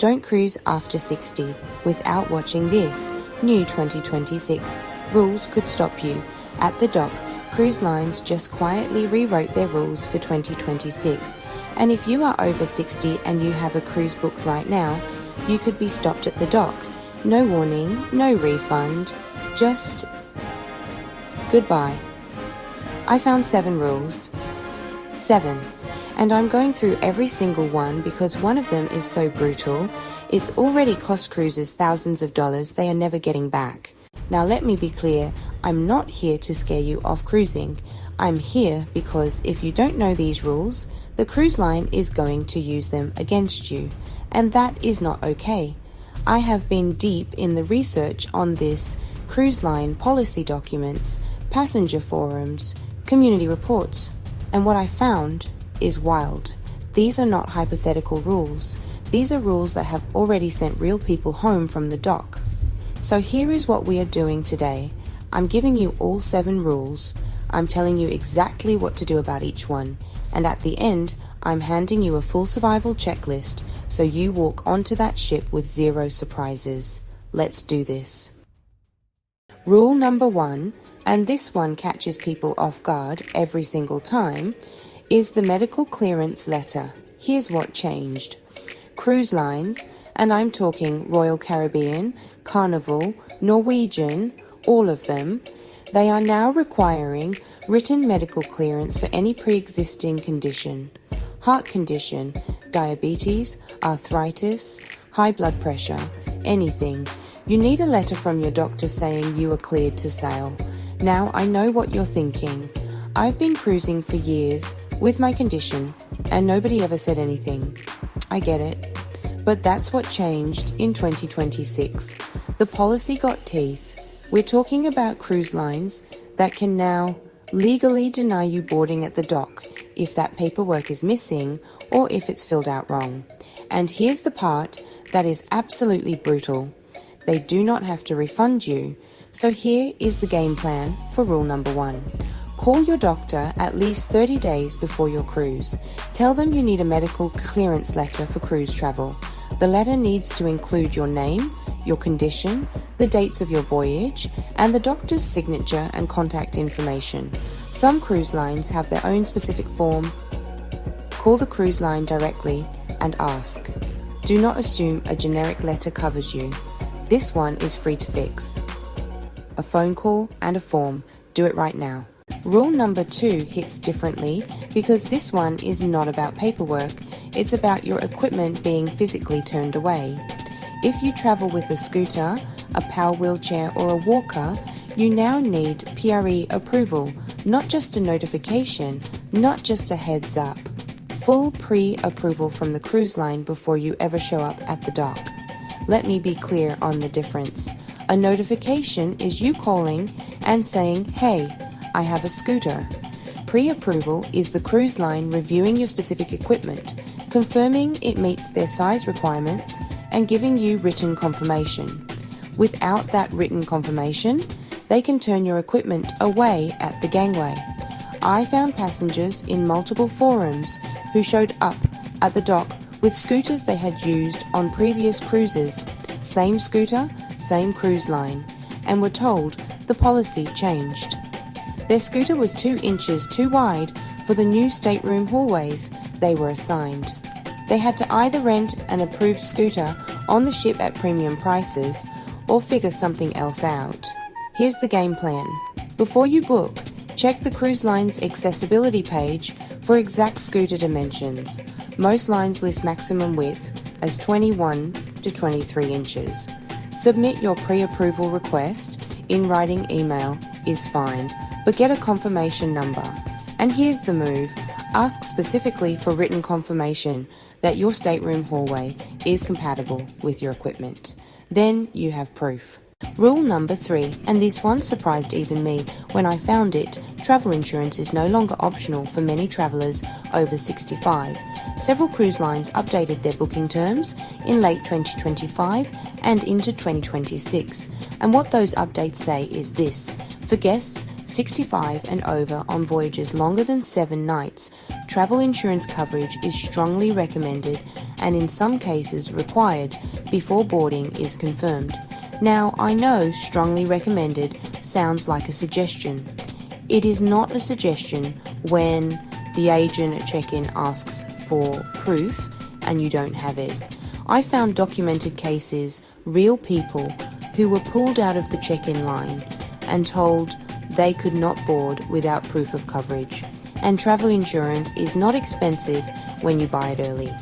Don't cruise after 60 without watching this. New 2026 rules could stop you. At the dock, cruise lines just quietly rewrote their rules for 2026. And if you are over 60 and you have a cruise booked right now, you could be stopped at the dock. No warning, no refund, just goodbye. I found 7 rules. 7. And I'm going through every single one because one of them is so brutal. It's already cost cruisers thousands of dollars they are never getting back. Now let me be clear, I'm not here to scare you off cruising. I'm here because if you don't know these rules, the cruise line is going to use them against you, and that is not okay. I have been deep in the research on this, cruise line policy documents, passenger forums, community reports, and what I found is wild. These are not hypothetical rules. These are rules that have already sent real people home from the dock. So here is what we are doing today. I'm giving you all 7 rules. I'm telling you exactly what to do about each one. And at the end, I'm handing you a full survival checklist so you walk onto that ship with 0 surprises. Let's do this. Rule number 1, and this one catches people off guard every single time, is the medical clearance letter. Here's what changed. Cruise lines, and I'm talking Royal Caribbean, Carnival, Norwegian, all of them, they are now requiring written medical clearance for any pre-existing condition. Heart condition, diabetes, arthritis, high blood pressure, anything. You need a letter from your doctor saying you are cleared to sail. Now I know what you're thinking. I've been cruising for years with my condition and nobody ever said anything. I get it. But that's what changed in 2026. The policy got teeth. We're talking about cruise lines that can now legally deny you boarding at the dock if that paperwork is missing or if it's filled out wrong. And here's the part that is absolutely brutal. They do not have to refund you. So here is the game plan for rule number 1. Call your doctor at least 30 days before your cruise. Tell them you need a medical clearance letter for cruise travel. The letter needs to include your name, your condition, the dates of your voyage, and the doctor's signature and contact information. Some cruise lines have their own specific form. Call the cruise line directly and ask. Do not assume a generic letter covers you. This one is free to fix. A phone call and a form. Do it right now. Rule number 2 hits differently because this one is not about paperwork. It's about your equipment being physically turned away. If you travel with a scooter, a power wheelchair or a walker, you now need PRE approval, not just a notification, not just a heads up. Full pre-approval from the cruise line before you ever show up at the dock. Let me be clear on the difference. A notification is you calling and saying, hey, I have a scooter. Pre-approval is the cruise line reviewing your specific equipment, confirming it meets their size requirements, and giving you written confirmation. Without that written confirmation, they can turn your equipment away at the gangway. I found passengers in multiple forums who showed up at the dock with scooters they had used on previous cruises, same scooter, same cruise line, and were told the policy changed. Their scooter was 2 inches too wide for the new stateroom hallways they were assigned. They had to either rent an approved scooter on the ship at premium prices or figure something else out. Here's the game plan. Before you book, check the cruise line's accessibility page for exact scooter dimensions. Most lines list maximum width as 21 to 23 inches. Submit your pre-approval request. In writing email is fine, but get a confirmation number. And here's the move. Ask specifically for written confirmation that your stateroom hallway is compatible with your equipment. Then you have proof. Rule number 3, and this one surprised even me when I found it, travel insurance is no longer optional for many travellers over 65. Several cruise lines updated their booking terms in late 2025 and into 2026. And what those updates say is this: for guests 65 and over on voyages longer than 7 nights, travel insurance coverage is strongly recommended and in some cases required before boarding is confirmed. Now, I know strongly recommended sounds like a suggestion. It is not a suggestion when the agent at check-in asks for proof and you don't have it. I found documented cases, real people who were pulled out of the check-in line and told they could not board without proof of coverage. And travel insurance is not expensive when you buy it early.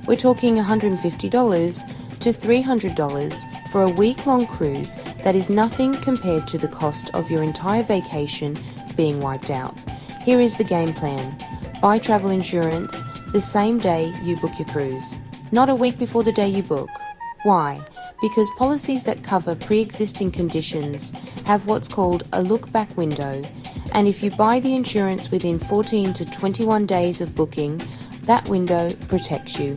We're talking $150 to $300 for a week-long cruise that is nothing compared to the cost of your entire vacation being wiped out. Here is the game plan. Buy travel insurance the same day you book your cruise, not a week before the day you book. Why? Because policies that cover pre-existing conditions have what's called a look-back window, and if you buy the insurance within 14 to 21 days of booking, that window protects you.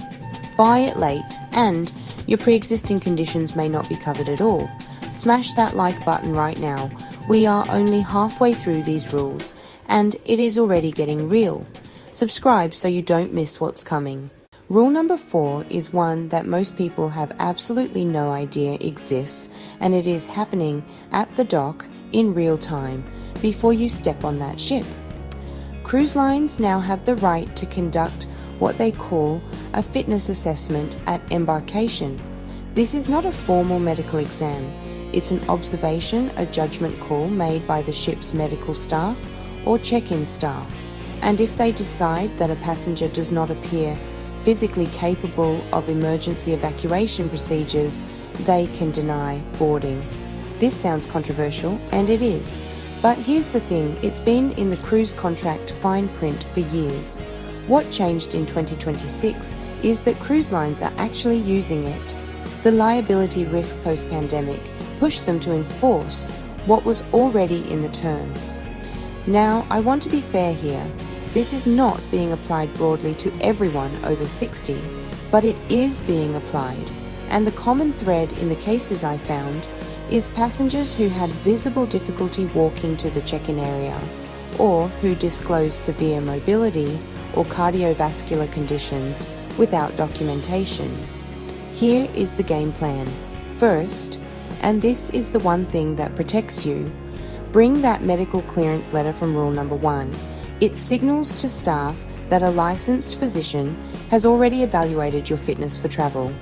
Buy it late, and your pre-existing conditions may not be covered at all. Smash that like button right now. We are only halfway through these rules, and it is already getting real. Subscribe so you don't miss what's coming. Rule number 4 is one that most people have absolutely no idea exists, and it is happening at the dock in real time before you step on that ship. Cruise lines now have the right to conduct what they call a fitness assessment at embarkation. This is not a formal medical exam. It's an observation, a judgment call made by the ship's medical staff or check-in staff. And if they decide that a passenger does not appear physically capable of emergency evacuation procedures, they can deny boarding. This sounds controversial, and it is. But here's the thing, it's been in the cruise contract fine print for years. What changed in 2026 is that cruise lines are actually using it. The liability risk post-pandemic pushed them to enforce what was already in the terms. Now, I want to be fair here. This is not being applied broadly to everyone over 60, but it is being applied, and the common thread in the cases I found is passengers who had visible difficulty walking to the check-in area, or who disclosed severe mobility or cardiovascular conditions without documentation. Here is the game plan. First, and this is the one thing that protects you, bring that medical clearance letter from rule number 1. It signals to staff that a licensed physician has already evaluated your fitness for travel.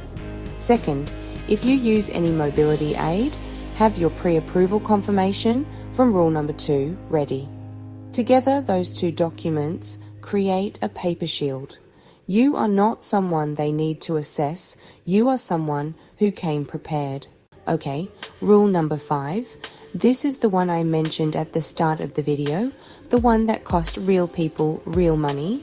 Second, if you use any mobility aid, have your pre-approval confirmation from rule number 2 ready. Together, those two documents create a paper shield. You are not someone they need to assess, you are someone who came prepared. Okay, rule number 5. This is the one I mentioned at the start of the video, the one that cost real people real money.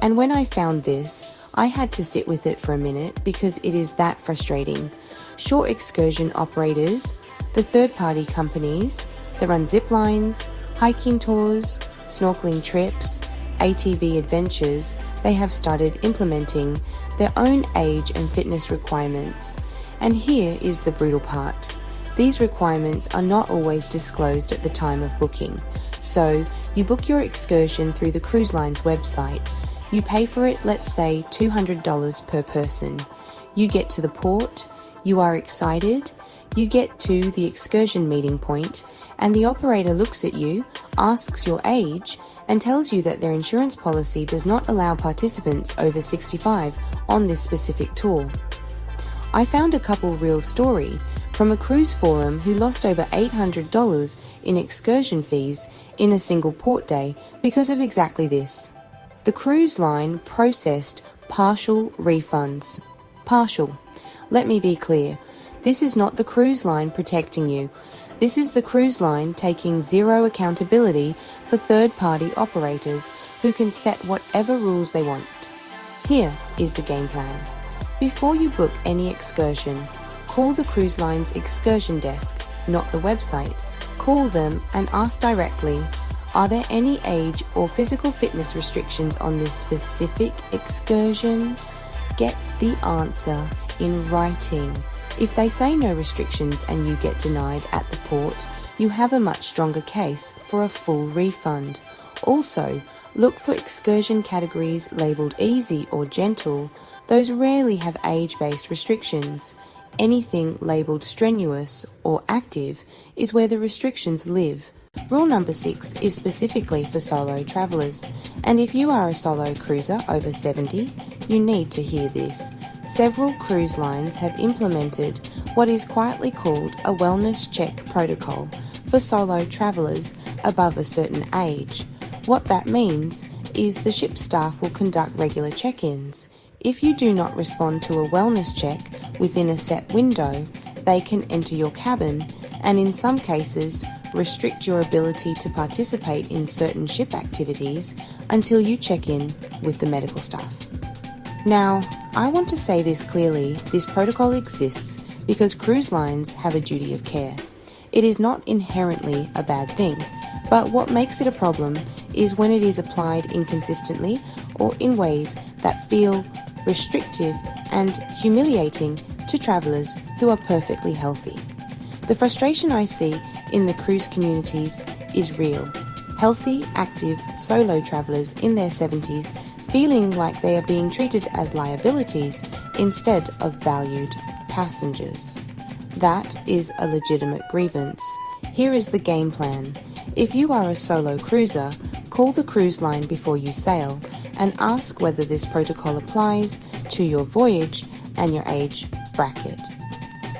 And when I found this, I had to sit with it for a minute because it is that frustrating. Shore excursion operators, the third-party companies that run zip lines, hiking tours, snorkeling trips, ATV adventures, they have started implementing their own age and fitness requirements. And here is the brutal part. These requirements are not always disclosed at the time of booking. So, you book your excursion through the cruise line's website. You pay for it, let's say $200 per person. You get to the port, you are excited, you get to the excursion meeting point, and the operator looks at you, asks your age, and tells you that their insurance policy does not allow participants over 65 on this specific tour. I found a couple real story from a cruise forum who lost over $800 in excursion fees in a single port day because of exactly this. The cruise line processed partial refunds. Partial. Let me be clear. This is not the cruise line protecting you. This is the cruise line taking zero accountability for third-party operators who can set whatever rules they want. Here is the game plan. Before you book any excursion, call the cruise line's excursion desk, not the website. Call them and ask directly, are there any age or physical fitness restrictions on this specific excursion? Get the answer in writing. If they say no restrictions and you get denied at the port, you have a much stronger case for a full refund. Also, look for excursion categories labelled easy or gentle. Those rarely have age-based restrictions. Anything labelled strenuous or active is where the restrictions live. Rule number 6 is specifically for solo travellers, and if you are a solo cruiser over 70, you need to hear this. Several cruise lines have implemented what is quietly called a wellness check protocol for solo travellers above a certain age. What that means is the ship staff will conduct regular check-ins. If you do not respond to a wellness check within a set window, they can enter your cabin and in some cases restrict your ability to participate in certain ship activities until you check in with the medical staff. Now, I want to say this clearly, this protocol exists because cruise lines have a duty of care. It is not inherently a bad thing, but what makes it a problem is when it is applied inconsistently or in ways that feel restrictive and humiliating to travellers who are perfectly healthy. The frustration I see in the cruise communities is real. Healthy, active, solo travellers in their 70s feeling like they are being treated as liabilities instead of valued passengers. That is a legitimate grievance. Here is the game plan. If you are a solo cruiser, call the cruise line before you sail and ask whether this protocol applies to your voyage and your age bracket.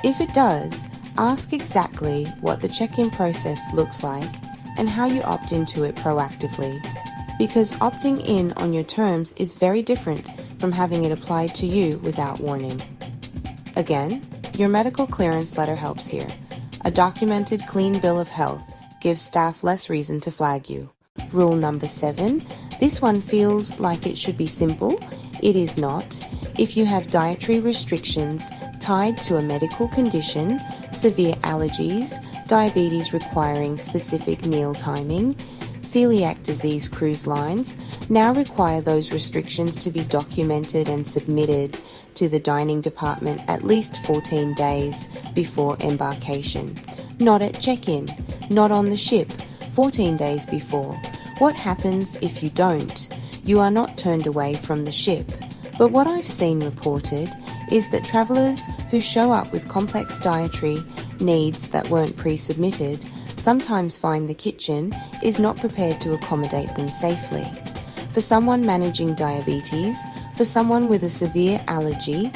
If it does, ask exactly what the check-in process looks like and how you opt into it proactively, because opting in on your terms is very different from having it applied to you without warning. Again, your medical clearance letter helps here. A documented clean bill of health gives staff less reason to flag you. Rule number 7, this one feels like it should be simple. It is not. If you have dietary restrictions tied to a medical condition, severe allergies, diabetes requiring specific meal timing, celiac disease, cruise lines now require those restrictions to be documented and submitted to the dining department at least 14 days before embarkation. Not at check-in, not on the ship, 14 days before. What happens if you don't? You are not turned away from the ship. But what I've seen reported is that travellers who show up with complex dietary needs that weren't pre-submitted sometimes find the kitchen is not prepared to accommodate them safely. For someone managing diabetes, for someone with a severe allergy,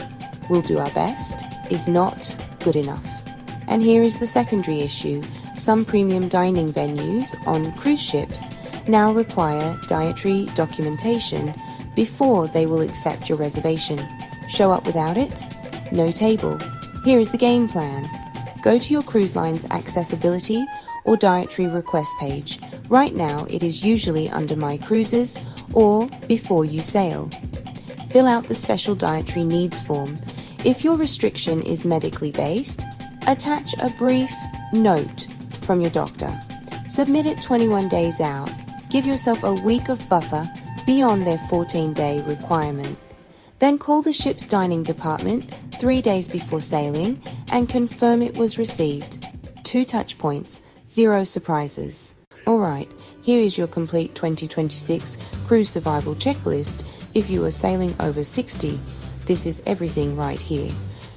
we'll do our best is not good enough. And here is the secondary issue. Some premium dining venues on cruise ships now require dietary documentation before they will accept your reservation. Show up without it? No table. Here is the game plan. Go to your cruise line's accessibility or dietary request page. Right now it is usually under My Cruises or Before You Sail. Fill out the special dietary needs form. If your restriction is medically based, attach a brief note from your doctor. Submit it 21 days out. Give yourself a week of buffer beyond their 14-day requirement. Then call the ship's dining department 3 days before sailing and confirm it was received. 2 touch points, 0 surprises. Alright, here is your complete 2026 cruise survival checklist. If you are sailing over 60, this is everything right here.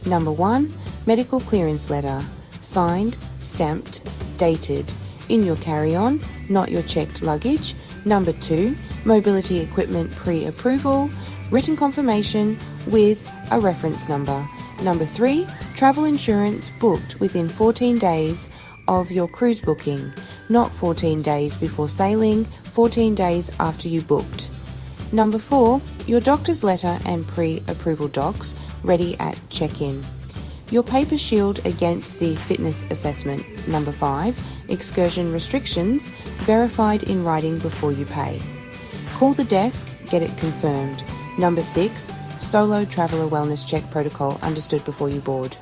Number 1, medical clearance letter, signed, stamped, dated, in your carry-on, not your checked luggage. Number 2, mobility equipment pre-approval, written confirmation with a reference number. Number 3, travel insurance booked within 14 days of your cruise booking, not 14 days before sailing, 14 days after you booked. Number 4, your doctor's letter and pre-approval docs ready at check-in. Your paper shield against the fitness assessment. Number 5, excursion restrictions verified in writing before you pay. Call the desk, get it confirmed. Number 6, solo traveller wellness check protocol understood before you board.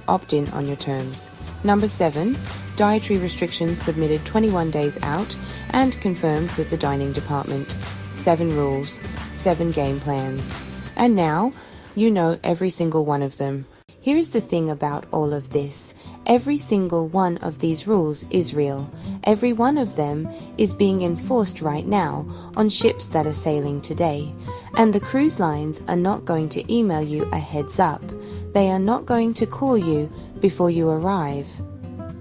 Opt in on your terms. Number 7, dietary restrictions submitted 21 days out and confirmed with the dining department. 7 rules, 7 game plans. And now, you know every single one of them. Here is the thing about all of this. Every single one of these rules is real. Every one of them is being enforced right now on ships that are sailing today. And the cruise lines are not going to email you a heads up. They are not going to call you before you arrive.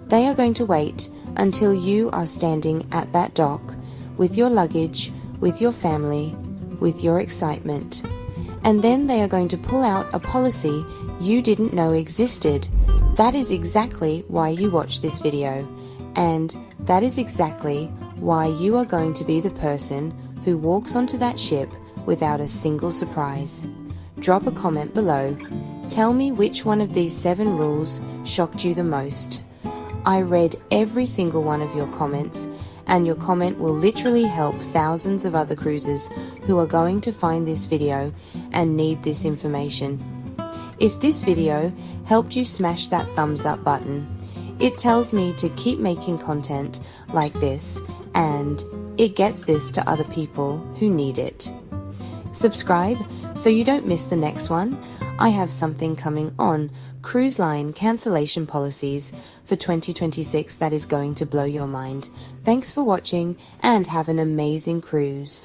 They are going to wait until you are standing at that dock with your luggage, with your family, with your excitement. And then they are going to pull out a policy you didn't know existed. That is exactly why you watch this video. And that is exactly why you are going to be the person who walks onto that ship without a single surprise. Drop a comment below. Tell me which one of these 7 rules shocked you the most. I read every single one of your comments, and your comment will literally help thousands of other cruisers who are going to find this video and need this information. If this video helped you smash that thumbs up button, it tells me to keep making content like this, and it gets this to other people who need it. Subscribe so you don't miss the next one. I have something coming on cruise line cancellation policies for 2026 that is going to blow your mind. Thanks for watching and have an amazing cruise.